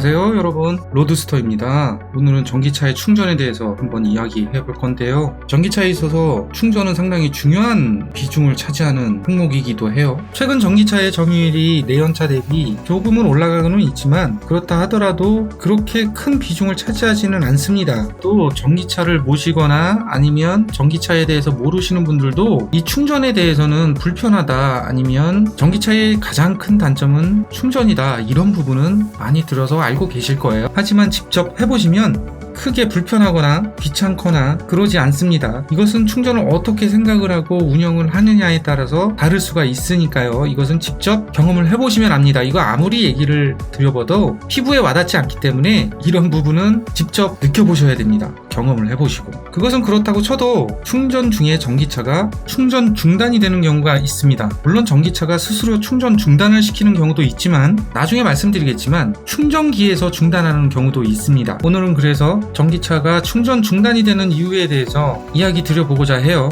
안녕하세요 여러분, 로드스터입니다. 오늘은 전기차의 충전에 대해서 한번 이야기해 볼 건데요. 전기차에 있어서 충전은 상당히 중요한 비중을 차지하는 항목이기도 해요. 최근 전기차의 점유율이 내연차 대비 조금은 올라가고는 있지만 그렇다 하더라도 그렇게 큰 비중을 차지하지는 않습니다. 또 전기차를 모시거나 아니면 전기차에 대해서 모르시는 분들도 이 충전에 대해서는 불편하다, 아니면 전기차의 가장 큰 단점은 충전이다, 이런 부분은 많이 들어서 알고 계실 거예요. 하지만 직접 해보시면 크게 불편하거나 귀찮거나 그러지 않습니다. 이것은 충전을 어떻게 생각을 하고 운영을 하느냐에 따라서 다를 수가 있으니까요. 이것은 직접 경험을 해보시면 압니다. 이거 아무리 얘기를 드려봐도 피부에 와닿지 않기 때문에 이런 부분은 직접 느껴보셔야 됩니다. 경험을 해보시고. 그것은 그렇다고 쳐도 충전 중에 전기차가 충전 중단이 되는 경우가 있습니다. 물론 전기차가 스스로 충전 중단을 시키는 경우도 있지만 나중에 말씀드리겠지만 충전기에서 중단하는 경우도 있습니다. 오늘은 그래서 전기차가 충전 중단이 되는 이유에 대해서 이야기 드려보고자 해요.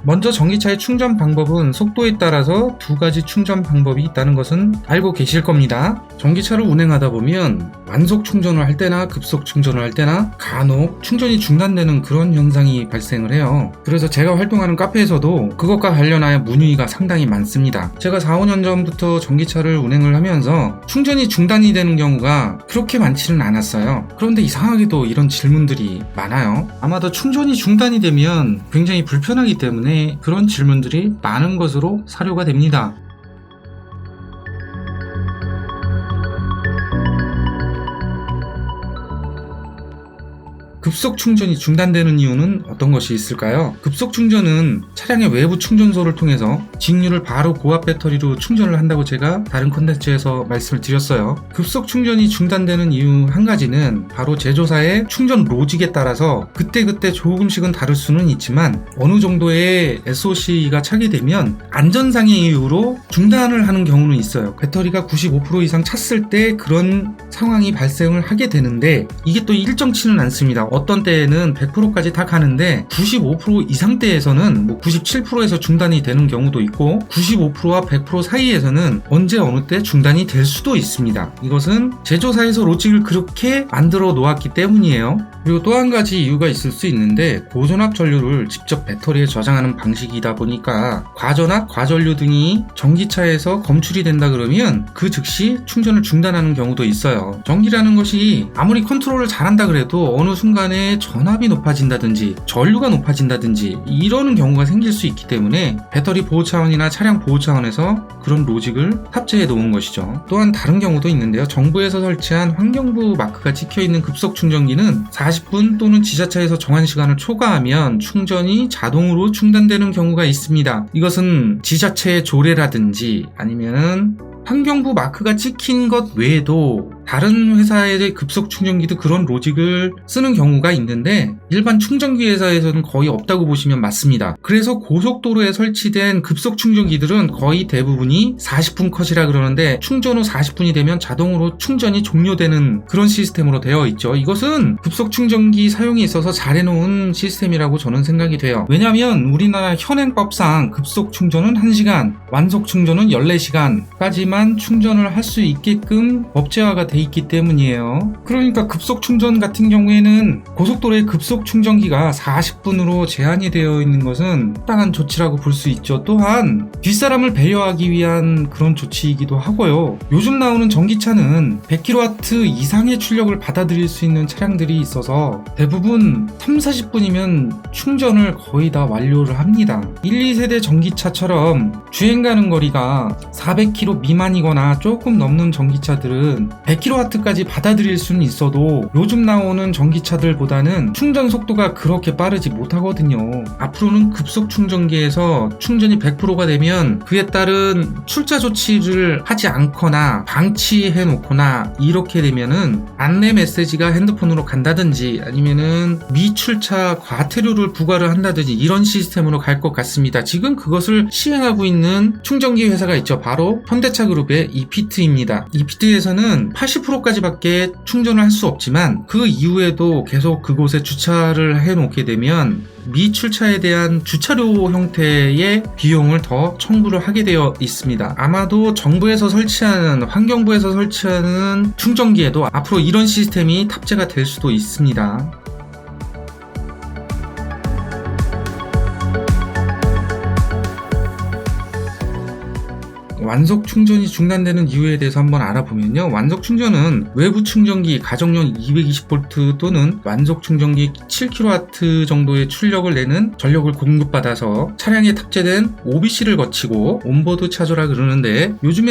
먼저 전기차의 충전 방법은 속도에 따라서 두 가지 충전 방법이 있다는 것은 알고 계실 겁니다. 전기차를 운행하다 보면 완속 충전을 할 때나 급속 충전을 할 때나 간혹 충전이 중단되는 그런 현상이 발생을 해요. 그래서 제가 활동하는 카페에서도 그것과 관련하여 문의가 상당히 많습니다. 제가 4, 5년 전부터 전기차를 운행을 하면서 충전이 중단이 되는 경우가 그렇게 많지는 않았어요. 그런데 이상하게도 이런 질문들이 많아요. 아마도 충전이 중단이 되면 굉장히 불편하기 때문에 그런 질문들이 많은 것으로 사료가 됩니다. 급속 충전이 중단되는 이유는 어떤 것이 있을까요? 급속 충전은 차량의 외부 충전소를 통해서 직류를 바로 고압 배터리로 충전을 한다고 제가 다른 콘텐츠에서 말씀을 드렸어요. 급속 충전이 중단되는 이유 한 가지는 바로 제조사의 충전 로직에 따라서 그때그때 조금씩은 다를 수는 있지만 어느 정도의 SOC가 차게 되면 안전상의 이유로 중단을 하는 경우는 있어요. 배터리가 95% 이상 찼을 때 그런 상황이 발생을 하게 되는데 이게 또 일정치는 않습니다. 어떤 때에는 100%까지 다 가는데 95% 이상대에서는 97%에서 중단이 되는 경우도 있고 95%와 100% 사이에서는 언제 어느 때 중단이 될 수도 있습니다. 이것은 제조사에서 로직을 그렇게 만들어 놓았기 때문이에요. 그리고 또 한 가지 이유가 있을 수 있는데 고전압 전류를 직접 배터리에 저장하는 방식이다 보니까 과전압, 과전류 등이 전기차에서 검출이 된다 그러면 그 즉시 충전을 중단하는 경우도 있어요. 전기라는 것이 아무리 컨트롤을 잘한다 그래도 어느 순간에 전압이 높아진다든지 전류가 높아진다든지 이러는 경우가 생길 수 있기 때문에 배터리 보호 차원이나 차량 보호 차원에서 그런 로직을 탑재해 놓은 것이죠. 또한 다른 경우도 있는데요. 정부에서 설치한 환경부 마크가 찍혀있는 급속 충전기는 40분 또는 지자체에서 정한 시간을 초과하면 충전이 자동으로 중단되는 경우가 있습니다. 이것은 지자체의 조례라든지 아니면은 환경부 마크가 찍힌 것 외에도 다른 회사의 급속 충전기도 그런 로직을 쓰는 경우가 있는데 일반 충전기 회사에서는 거의 없다고 보시면 맞습니다. 그래서 고속도로에 설치된 급속 충전기들은 거의 대부분이 40분 컷이라 그러는데 충전 후 40분이 되면 자동으로 충전이 종료되는 그런 시스템으로 되어 있죠. 이것은 급속 충전기 사용에 있어서 잘 해놓은 시스템이라고 저는 생각이 돼요. 왜냐하면 우리나라 현행법상 급속 충전은 1시간, 완속 충전은 14시간까지만 충전을 할 수 있게끔 법제화가 돼 있기 때문이에요. 그러니까 급속 충전 같은 경우에는 고속도로의 급속 충전기가 40분으로 제한이 되어 있는 것은 합당한 조치라고 볼 수 있죠. 또한 뒷사람을 배려하기 위한 그런 조치이기도 하고요. 요즘 나오는 전기차는 100kW 이상의 출력을 받아들일 수 있는 차량들이 있어서 대부분 30-40분이면 충전을 거의 다 완료를 합니다. 1, 2세대 전기차처럼 주행 가는 거리가 400km 미만이거나 조금 넘는 전기차들은 100kW까지 받아들일 수는 있어도 요즘 나오는 전기차들보다는 충전 속도가 그렇게 빠르지 못하거든요. 앞으로는 급속 충전기에서 충전이 100%가 되면 그에 따른 출자 조치를 하지 않거나 방치해 놓거나 이렇게 되면은 안내 메시지가 핸드폰으로 간다든지 아니면은 미출차 과태료를 부과를 한다든지 이런 시스템으로 갈 것 같습니다. 지금 그것을 시행하고 있는 충전기 회사가 있죠. 바로 현대차 그룹의 이피트입니다. 이피트에서는 80%까지밖에 충전을 할 수 없지만 그 이후에도 계속 그곳에 주차를 해놓게 되면 미출차에 대한 주차료 형태의 비용을 더 청구를 하게 되어 있습니다. 아마도 정부에서 설치하는, 환경부에서 설치하는 충전기에도 앞으로 이런 시스템이 탑재가 될 수도 있습니다. 완속 충전이 중단되는 이유에 대해서 한번 알아보면요. 완속 충전은 외부 충전기 가정용 220V 또는 완속 충전기 7kW 정도의 출력을 내는 전력을 공급받아서 차량에 탑재된 OBC를 거치고 온보드 차저라 그러는데, 요즘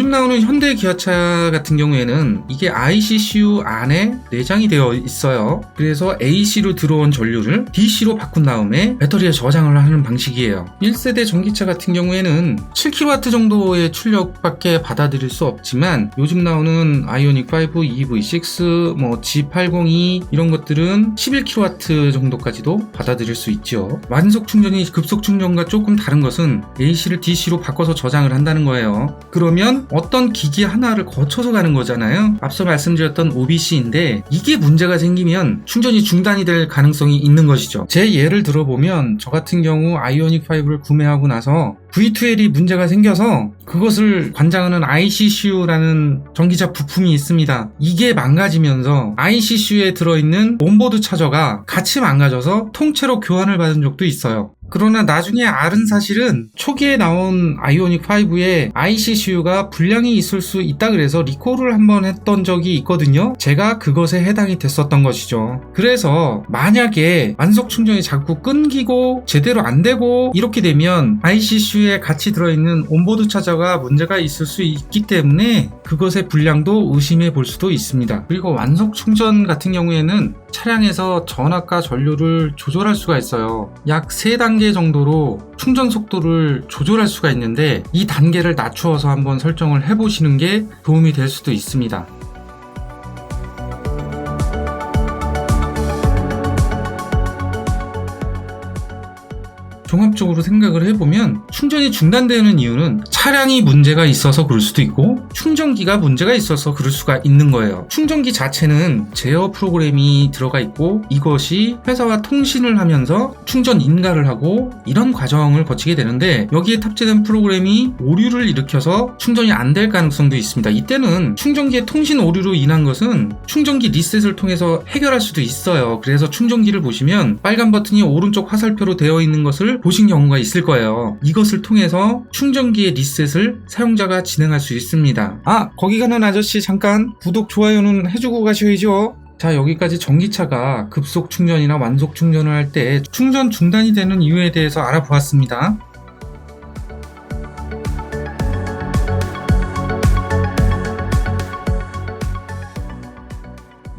나오는 현대 기아차 같은 경우에는 이게 ICCU 안에 내장이 되어 있어요. 그래서 AC로 들어온 전류를 DC로 바꾼 다음에 배터리에 저장을 하는 방식이에요. 1세대 전기차 같은 경우에는 7kW 정도의 출력밖에 받아들일 수 없지만, 요즘 나오는 아이오닉 5, EV6, G802 이런 것들은 11kW 정도까지도 받아들일 수 있죠. 완속 충전이 급속 충전과 조금 다른 것은 AC를 DC로 바꿔서 저장을 한다는 거예요. 그러면 어떤 기기 하나를 거쳐서 가는 거잖아요. 앞서 말씀드렸던 OBC인데 이게 문제가 생기면 충전이 중단이 될 가능성이 있는 것이죠. 제 예를 들어보면, 저 같은 경우 아이오닉 5를 구매하고 나서 V2L이 문제가 생겨서 그것을 관장하는 ICCU라는 전기차 부품이 있습니다. 이게 망가지면서 ICCU에 들어있는 온보드 차저가 같이 망가져서 통째로 교환을 받은 적도 있어요. 그러나 나중에 알은 사실은 초기에 나온 아이오닉 5에 ICCU가 불량이 있을 수 있다 그래서 리콜을 한번 했던 적이 있거든요. 제가 그것에 해당이 됐었던 것이죠. 그래서 만약에 완속 충전이 자꾸 끊기고 제대로 안 되고 이렇게 되면 ICCU에 같이 들어있는 온보드 차저가 문제가 있을 수 있기 때문에 그것의 불량도 의심해 볼 수도 있습니다. 그리고 완속 충전 같은 경우에는 차량에서 전압과 전류를 조절할 수가 있어요. 약 3단계 정도로 충전 속도를 조절할 수가 있는데, 이 단계를 낮추어서 한번 설정을 해보시는 게 도움이 될 수도 있습니다. 종합적으로 생각을 해보면 충전이 중단되는 이유는 차량이 문제가 있어서 그럴 수도 있고 충전기가 문제가 있어서 그럴 수가 있는 거예요. 충전기 자체는 제어 프로그램이 들어가 있고 이것이 회사와 통신을 하면서 충전 인가를 하고 이런 과정을 거치게 되는데, 여기에 탑재된 프로그램이 오류를 일으켜서 충전이 안 될 가능성도 있습니다. 이때는 충전기의 통신 오류로 인한 것은 충전기 리셋을 통해서 해결할 수도 있어요. 그래서 충전기를 보시면 빨간 버튼이 오른쪽 화살표로 되어 있는 것을 보신 경우가 있을 거예요. 이것을 통해서 충전기의 리셋을 사용자가 진행할 수 있습니다. 거기 가는 아저씨 잠깐 구독, 좋아요는 해주고 가셔야죠. 자, 여기까지 전기차가 급속 충전이나 완속 충전을 할 때 충전 중단이 되는 이유에 대해서 알아보았습니다.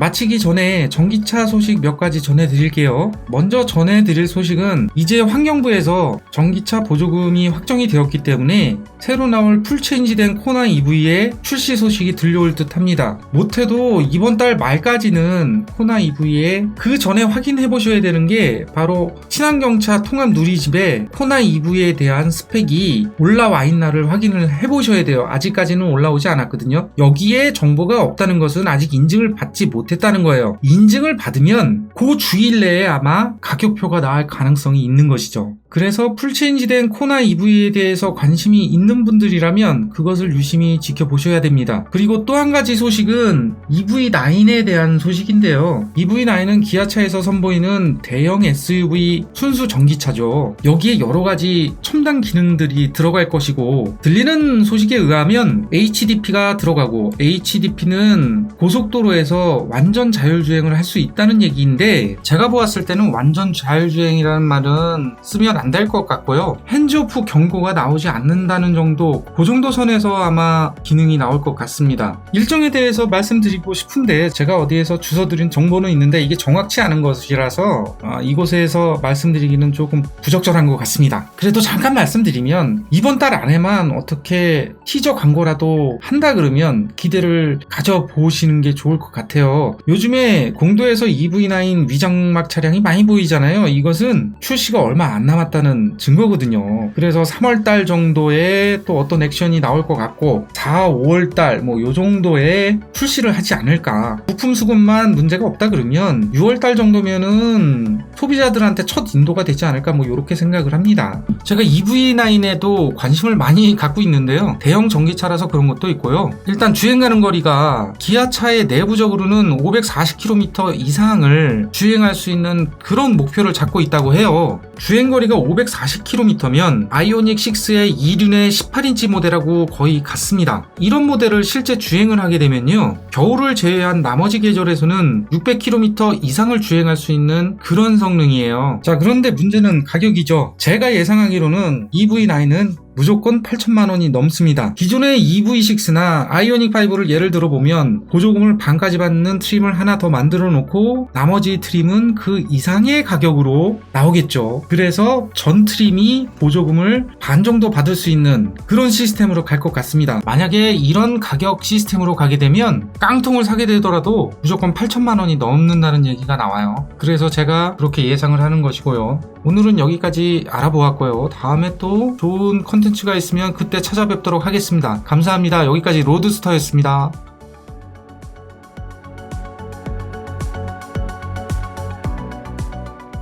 마치기 전에 전기차 소식 몇 가지 전해드릴게요. 먼저 전해드릴 소식은 이제 환경부에서 전기차 보조금이 확정이 되었기 때문에 새로 나올 풀체인지된 코나 EV의 출시 소식이 들려올 듯 합니다. 못해도 이번 달 말까지는 코나 EV에 그 전에 확인해 보셔야 되는 게 바로 친환경차 통합 누리집에 코나 EV에 대한 스펙이 올라와 있나를 확인을 해 보셔야 돼요. 아직까지는 올라오지 않았거든요. 여기에 정보가 없다는 것은 아직 인증을 받지 못했다는 거예요. 인증을 받으면 그 주일 내에 아마 가격표가 나올 가능성이 있는 것이죠. 그래서 풀체인지된 코나 EV에 대해서 관심이 있는 분들이라면 그것을 유심히 지켜보셔야 됩니다. 그리고 또 한 가지 소식은 EV9에 대한 소식인데요. EV9은 기아차에서 선보이는 대형 SUV 순수 전기차죠. 여기에 여러 가지 첨단 기능들이 들어갈 것이고, 들리는 소식에 의하면 HDP가 들어가고, HDP는 고속도로에서 완전 자율주행을 할 수 있다는 얘기인데, 제가 보았을 때는 완전 자율주행이라는 말은 쓰면 안 될 것 같고요. 핸즈오프 경고가 나오지 않는다는 정도, 그 정도 선에서 아마 기능이 나올 것 같습니다. 일정에 대해서 말씀드리고 싶은데 제가 어디에서 주워드린 정보는 있는데 이게 정확치 않은 것이라서 이곳에서 말씀드리기는 조금 부적절한 것 같습니다. 그래도 잠깐 말씀드리면, 이번 달 안에만 어떻게 티저 광고라도 한다 그러면 기대를 가져보시는 게 좋을 것 같아요. 요즘에 공도에서 EV9 위장막 차량이 많이 보이잖아요. 이것은 출시가 얼마 안 남았다 남았다는 증거거든요. 그래서 3월달 정도에 또 어떤 액션이 나올 것 같고 4, 5월달 뭐 요 정도에 출시를 하지 않을까. 부품 수급만 문제가 없다 그러면 6월달 정도면은 소비자들한테 첫 인도가 되지 않을까 뭐 요렇게 생각을 합니다. 제가 EV9에도 관심을 많이 갖고 있는데요. 대형 전기차라서 그런 것도 있고요. 일단 주행 가는 거리가 기아차의 내부적으로는 540km 이상을 주행할 수 있는 그런 목표를 잡고 있다고 해요. 주행거리가 540km면 아이오닉 6의 2륜의 18인치 모델하고 거의 같습니다. 이런 모델을 실제 주행을 하게 되면요, 겨울을 제외한 나머지 계절에서는 600km 이상을 주행할 수 있는 그런 성능이에요. 자, 그런데 문제는 가격이죠. 제가 예상하기로는 EV9은 무조건 8천만 원이 넘습니다. 기존의 EV6나 아이오닉5를 예를 들어보면 보조금을 반까지 받는 트림을 하나 더 만들어 놓고 나머지 트림은 그 이상의 가격으로 나오겠죠. 그래서 전 트림이 보조금을 반 정도 받을 수 있는 그런 시스템으로 갈 것 같습니다. 만약에 이런 가격 시스템으로 가게 되면 깡통을 사게 되더라도 무조건 8천만 원이 넘는다는 얘기가 나와요. 그래서 제가 그렇게 예상을 하는 것이고요. 오늘은 여기까지 알아보았고요. 다음에 또 좋은 컨텐츠가 있으면 그때 찾아뵙도록 하겠습니다. 감사합니다. 여기까지 로드스터였습니다.